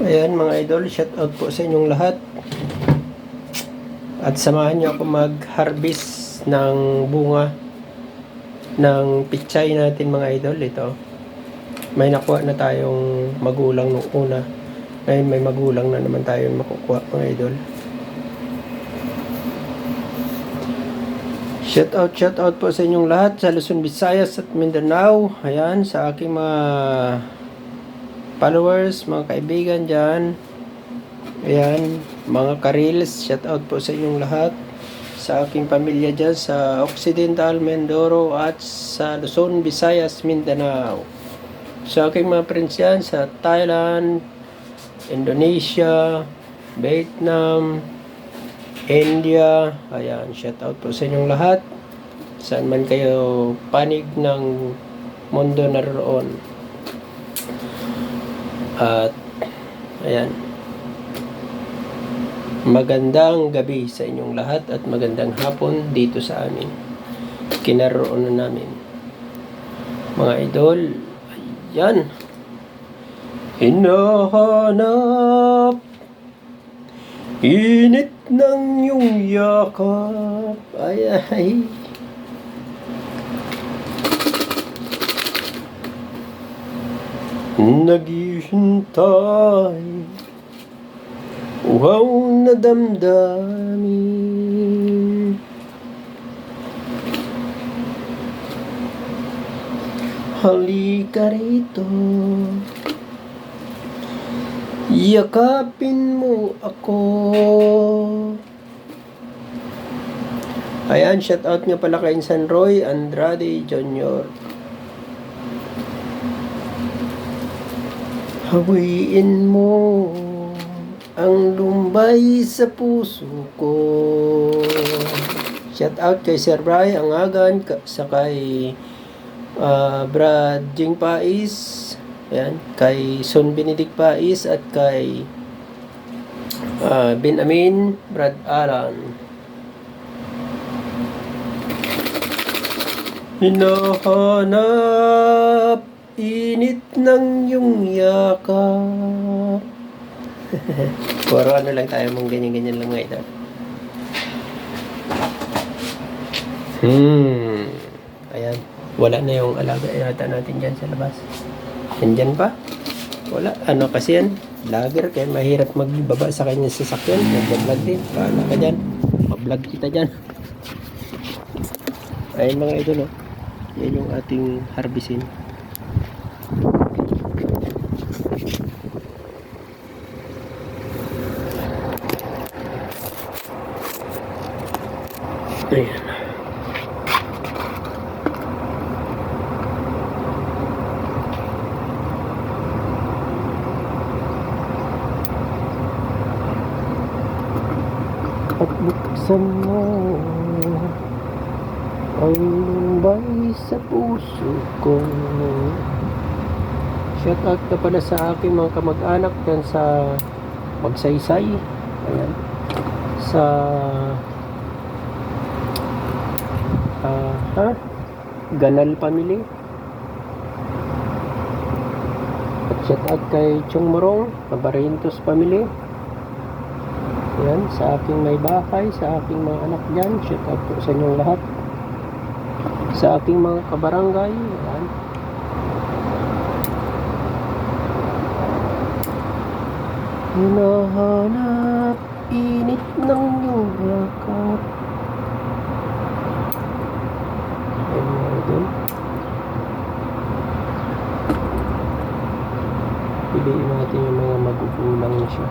Ayan mga idol, shout out po sa inyong lahat. At samahan niyo ako mag-harvest ng bunga ng pichay natin mga idol. Ito, may nakuha na tayong magulang nung una. Ngayon may magulang na naman tayong makukuha mga idol. Shout out po sa inyong lahat sa Luzon, Visayas at Mindanao. Ayan, sa aking mga followers, mga kaibigan dyan. Ayan, mga karils, shout out po sa inyong lahat. Sa aking pamilya dyan sa Occidental, Mindoro at sa Luzon, Visayas, Mindanao. Sa aking mga friends dyan sa Thailand, Indonesia, Vietnam, India. Ayan, shout out po sa inyong lahat. Saan man kayo panig ng mundo naroon. At ayan, magandang gabi sa inyong lahat at magandang hapon dito sa amin kinaroonan namin mga idol. Ayan, hinahanap init ng iyong yakap. Ay naghihintay, wow na damdamin. Halika rito, yakapin mo ako. Ayan, shout out nga pala kay San Roy Andrade Jr. Hawiin mo ang lumbay sa puso ko. Shout out kay Sir Bray Angagan, sa kay Brad Jing Pais, ayan, kay Son Benedict Pais at kay Ben Amin, Brad Alan. Hinahanap init ng iyong yakap. Puro ano lang tayo, mong ganyan-ganyan lang nga ito. Ayan, wala na yung alaga yata natin dyan sa labas. Nandyan pa? Wala, ano kasi yan, vlogger, kaya mahirap magbaba sa kanya sasakyan. Nag-vlog din, paala ka dyan, mag-vlog kita dyan. Ayun mga idol, oh. Yan yung ating harvestin. Ayan. At buksan mo ang lumbay sa puso ko. Shout out na pala sa aking mga kamag-anak dyan sa Magsaysay. Ayan. Sa Ganal family. At shout out kay Chong Morong, Cabarintos family. Ayan, sa aking may bahay, sa aking mga anak dyan, shout out po sa inyong lahat. Sa aking mga kabarangay, ayan. Hinahanap init ng iyong yakap. Ayan mga idol. Piliin natin yung mga magugulang na siya.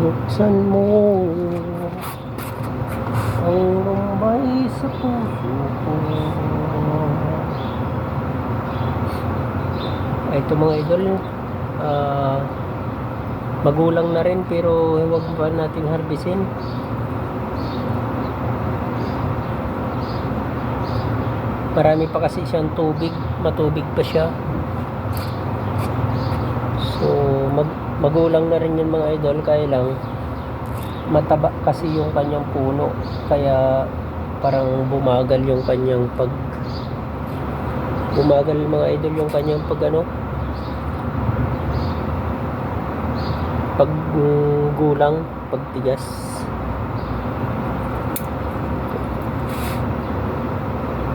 Buksan mo ang lumbay sa puso ko. Ito mga idol, magulang na rin pero huwag pa nating harbisin. Marami pa kasi siyang tubig, matubig pa siya. So magulang na rin yun mga idol, kaya lang mataba kasi yung kanyang puno, kaya parang bumagal yung kanyang bumagal mga idol yung kanyang paggulang, pagtigas.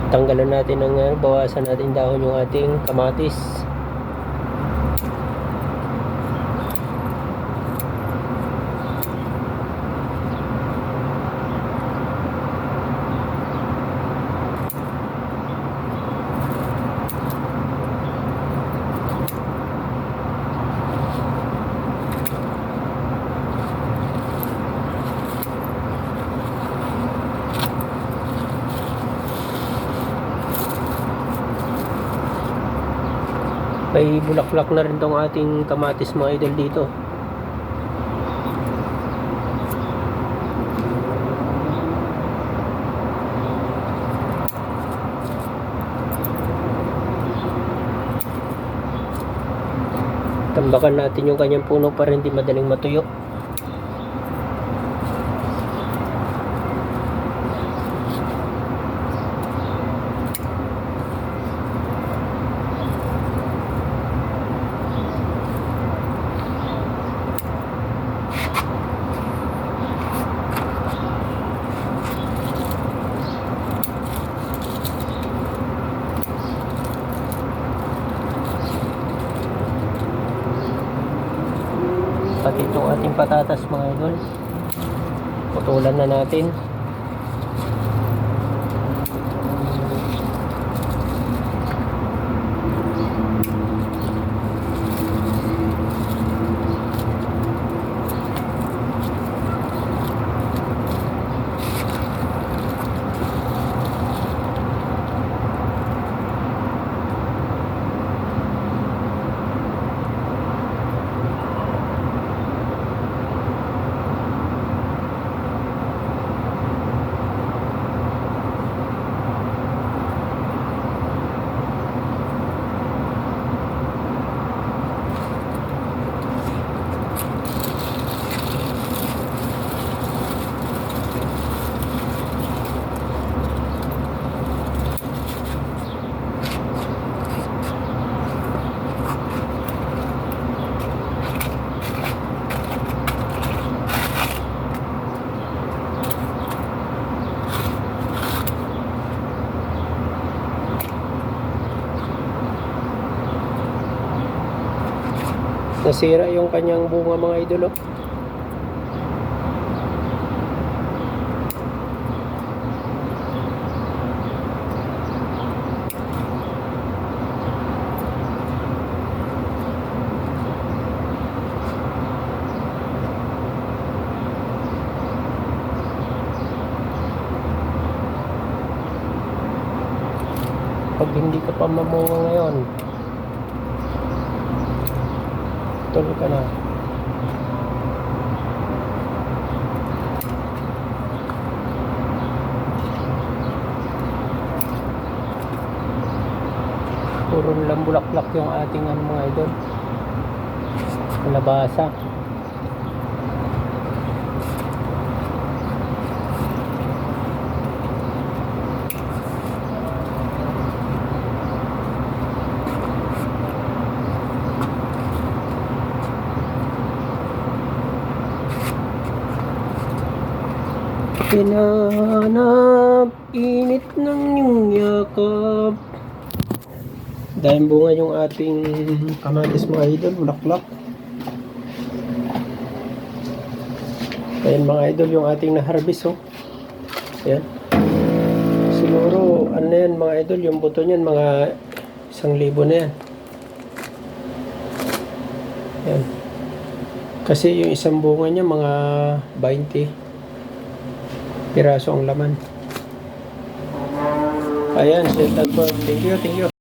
Tanggalan natin ng bawasan natin dahon yung ating kamatis. May bulaklak na rin tong ating kamatis mga idol dito. Tambakan natin yung kanyang puno para hindi madaling matuyo. Pati itong ating patatas mga idol, putulan na natin. Nasira yung kanyang bunga mga idol. Pag hindi ka pa mamunga ngayon, tuloy ka na. Puro lang bulaklak yung ating mga idol, kalabasa. Pinanap, init ng iyong yakap. Dahil bunga yung ating kamatis mga idol, bulaklak. Ayan mga idol yung ating na-harvest. Ayan. Siguro, ano yan mga idol, yung buto niyan mga 1,000 na yan. Ayan. Kasi yung isang bunga niya mga 20 piraso ang laman. Ayan, thank you.